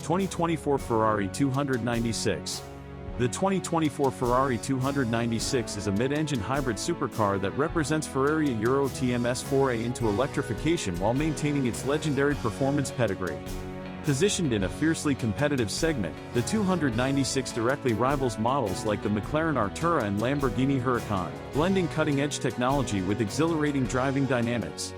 2024 Ferrari 296. The 2024 Ferrari 296 is a mid-engine hybrid supercar that represents Ferrari Euro TMS foray into electrification while maintaining its legendary performance pedigree. Positioned in a fiercely competitive segment, the 296 directly rivals models like the McLaren Artura and Lamborghini Huracan, blending cutting-edge technology with exhilarating driving dynamics.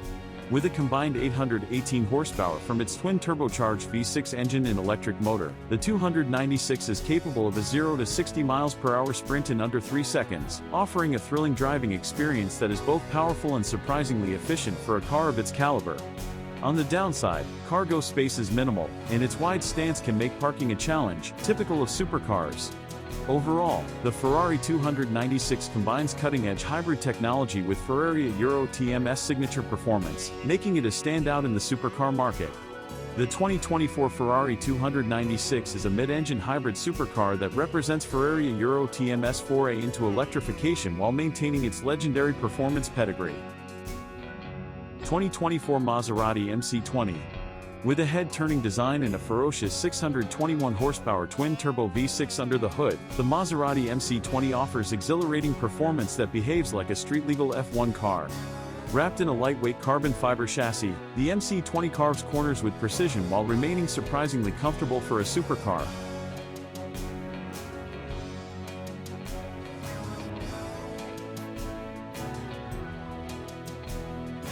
With a combined 818 horsepower from its twin-turbocharged V6 engine and electric motor, the 296 is capable of a 0 to 60 miles per hour sprint in under 3 seconds, offering a thrilling driving experience that is both powerful and surprisingly efficient for a car of its caliber. On the downside, cargo space is minimal, and its wide stance can make parking a challenge, typical of supercars. Overall, the Ferrari 296 combines cutting-edge hybrid technology with Ferrari Euro TMS signature performance, making it a standout in the supercar market. The 2024 Ferrari 296 is a mid-engine hybrid supercar that represents Ferrari Euro TMS foray into electrification while maintaining its legendary performance pedigree. 2024 Maserati MC20. With a head-turning design and a ferocious 621 horsepower twin-turbo V6 under the hood, the Maserati MC20 offers exhilarating performance that behaves like a street-legal F1 car. Wrapped in a lightweight carbon fiber chassis, the MC20 carves corners with precision while remaining surprisingly comfortable for a supercar.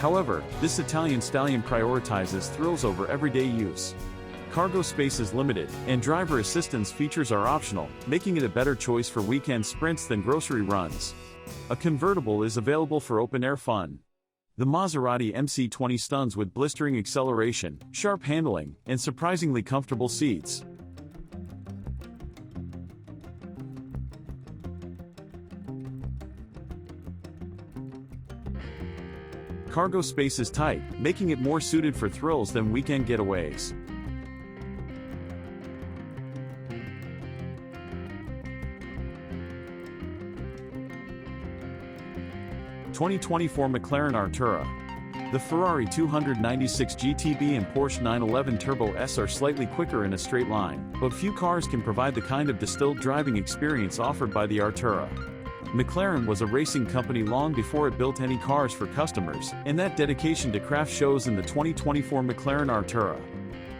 However, this Italian stallion prioritizes thrills over everyday use. Cargo space is limited, and driver assistance features are optional, making it a better choice for weekend sprints than grocery runs. A convertible is available for open-air fun. The Maserati MC20 stuns with blistering acceleration, sharp handling, and surprisingly comfortable seats. Cargo space is tight, making it more suited for thrills than weekend getaways. (2024 McLaren Artura). The Ferrari 296 GTB and Porsche 911 Turbo S are slightly quicker in a straight line, but few cars can provide the kind of distilled driving experience offered by the Artura. McLaren was a racing company long before it built any cars for customers, and that dedication to craft shows in the 2024 McLaren Artura.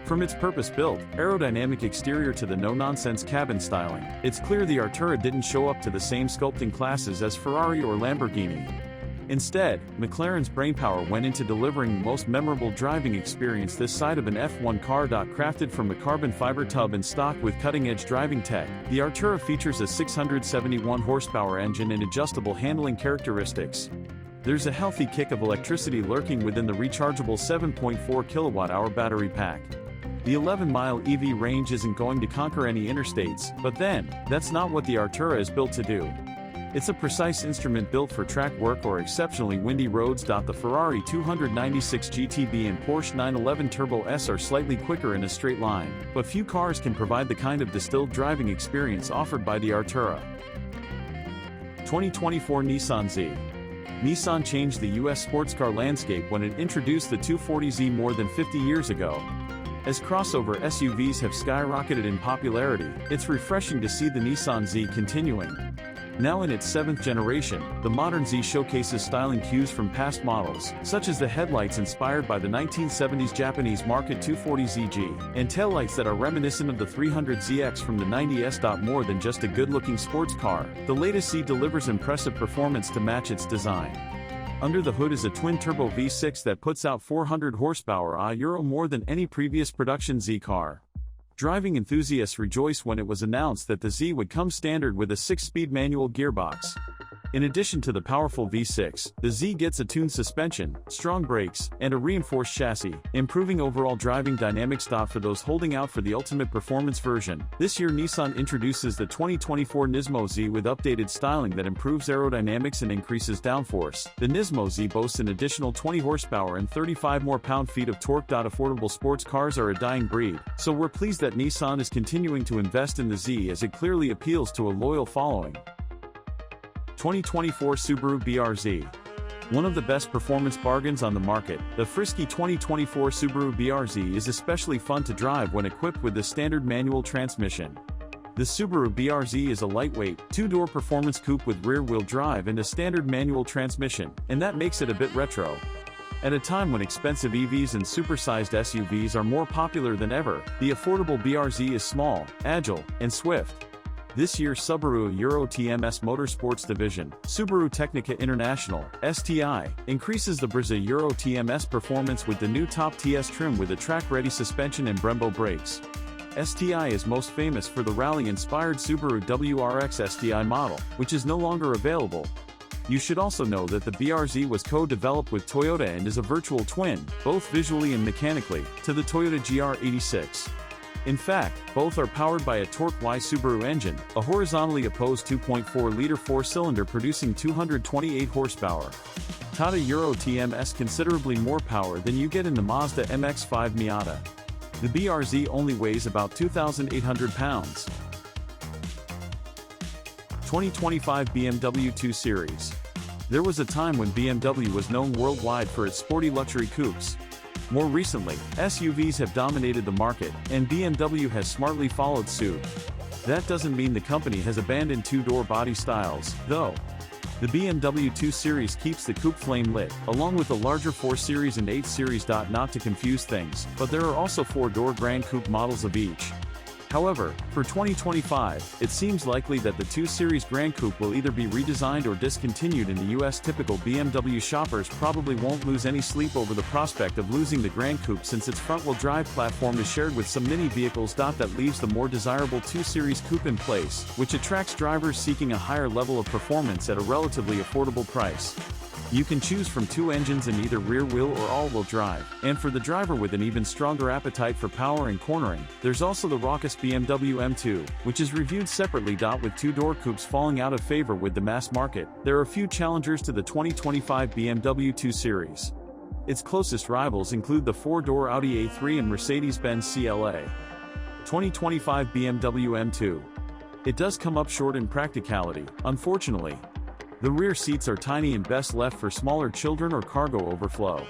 From its purpose-built, aerodynamic exterior to the no-nonsense cabin styling, it's clear the Artura didn't show up to the same sculpting classes as Ferrari or Lamborghini. Instead, McLaren's brainpower went into delivering the most memorable driving experience this side of an F1 car. Crafted from a carbon fiber tub and stocked with cutting-edge driving tech, the Artura features a 671 horsepower engine and adjustable handling characteristics. There's a healthy kick of electricity lurking within the rechargeable 7.4 kilowatt-hour battery pack. The 11-mile EV range isn't going to conquer any interstates, but then, that's not what the Artura is built to do. It's a precise instrument built for track work or exceptionally windy roads. The Ferrari 296 GTB and Porsche 911 Turbo S are slightly quicker in a straight line, but few cars can provide the kind of distilled driving experience offered by the Artura. 2024 Nissan Z. Nissan changed the US sports car landscape when it introduced the 240Z more than 50 years ago. As crossover SUVs have skyrocketed in popularity, it's refreshing to see the Nissan Z continuing. Now in its 7th generation, the modern Z showcases styling cues from past models, such as the headlights inspired by the 1970s Japanese market 240ZG, and taillights that are reminiscent of the 300ZX from the 90S. More than just a good-looking sports car, the latest Z delivers impressive performance to match its design. Under the hood is a twin-turbo V6 that puts out 400 horsepower more than any previous production Z car. Driving enthusiasts rejoiced when it was announced that the Z would come standard with a 6-speed manual gearbox. In addition to the powerful V6, the Z gets a tuned suspension, strong brakes, and a reinforced chassis, improving overall driving dynamics. For those holding out for the ultimate performance version, this year Nissan introduces the 2024 Nismo Z with updated styling that improves aerodynamics and increases downforce. The Nismo Z boasts an additional 20 horsepower and 35 more pound-feet of torque. Affordable sports cars are a dying breed, so we're pleased that Nissan is continuing to invest in the Z as it clearly appeals to a loyal following. 2024 Subaru BRZ. One of the best performance bargains on the market, the frisky 2024 Subaru BRZ is especially fun to drive when equipped with the standard manual transmission. The Subaru BRZ is a lightweight, two-door performance coupe with rear-wheel drive and a standard manual transmission, and that makes it a bit retro. At a time when expensive EVs and supersized SUVs are more popular than ever, the affordable BRZ is small, agile, and swift. This year's Subaru Euro TMS Motorsports division, Subaru Technica International, STI, increases the Brezza Euro TMS performance with the new Top TS trim with a track-ready suspension and Brembo brakes. STI is most famous for the rally-inspired Subaru WRX STI model, which is no longer available. You should also know that the BRZ was co-developed with Toyota and is a virtual twin, both visually and mechanically, to the Toyota GR86. In fact, both are powered by a torque-Y Subaru engine, a horizontally opposed 2.4-liter four-cylinder producing 228 horsepower. Tata Euro TMS considerably more power than you get in the Mazda MX-5 Miata. The BRZ only weighs about 2,800 pounds. 2025 BMW 2 Series. There was a time when BMW was known worldwide for its sporty luxury coupes. More recently, SUVs have dominated the market, and BMW has smartly followed suit. That doesn't mean the company has abandoned two-door body styles, though. The BMW 2 Series keeps the coupe flame lit, along with the larger 4 Series and 8 Series. Not to confuse things, but there are also 4-door Grand Coupe models of each. However, for 2025, it seems likely that the 2 Series Grand Coupe will either be redesigned or discontinued in the US. Typical BMW shoppers probably won't lose any sleep over the prospect of losing the Grand Coupe since its front-wheel drive platform is shared with some mini vehicles. That leaves the more desirable 2 Series Coupe in place, which attracts drivers seeking a higher level of performance at a relatively affordable price. You can choose from 2 engines in either rear-wheel or all-wheel drive, and for the driver with an even stronger appetite for power and cornering, there's also the raucous BMW M2, which is reviewed separately. With two-door coupes falling out of favor with the mass market, there are few challengers to the 2025 BMW 2 Series. Its closest rivals include the 4-door Audi A3 and Mercedes-Benz CLA. 2025 BMW M2. It does come up short in practicality, unfortunately. The rear seats are tiny and best left for smaller children or cargo overflow.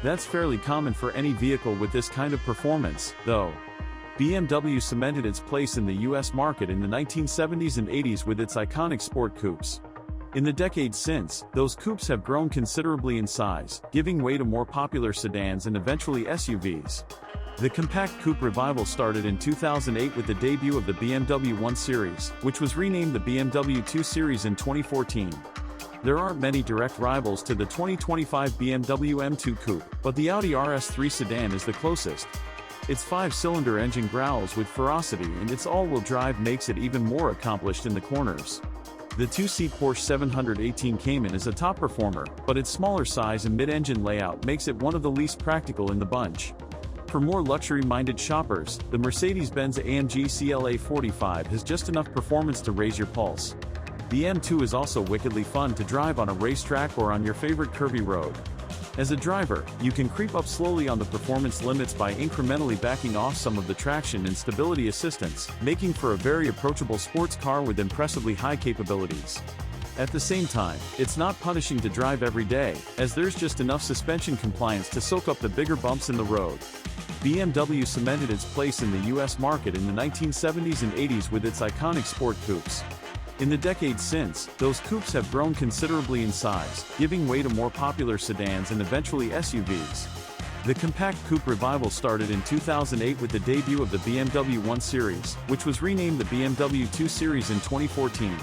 That's fairly common for any vehicle with this kind of performance, though. BMW cemented its place in the US market in the 1970s and 80s with its iconic sport coupes. In the decades since, those coupes have grown considerably in size, giving way to more popular sedans and eventually SUVs. The compact coupe revival started in 2008 with the debut of the BMW 1 Series, which was renamed the BMW 2 Series in 2014. There aren't many direct rivals to the 2025 BMW M2 Coupe, but the Audi RS3 sedan is the closest. Its 5-cylinder engine growls with ferocity and its all-wheel drive makes it even more accomplished in the corners. The 2-seat Porsche 718 Cayman is a top performer, but its smaller size and mid-engine layout makes it one of the least practical in the bunch. For more luxury-minded shoppers, the Mercedes-Benz AMG CLA 45 has just enough performance to raise your pulse. The M2 is also wickedly fun to drive on a racetrack or on your favorite curvy road. As a driver, you can creep up slowly on the performance limits by incrementally backing off some of the traction and stability assistance, making for a very approachable sports car with impressively high capabilities. At the same time, it's not punishing to drive every day, as there's just enough suspension compliance to soak up the bigger bumps in the road. BMW cemented its place in the US market in the 1970s and 80s with its iconic sport coupes. In the decades since, those coupes have grown considerably in size, giving way to more popular sedans and eventually SUVs. The compact coupe revival started in 2008 with the debut of the BMW 1 Series, which was renamed the BMW 2 Series in 2014.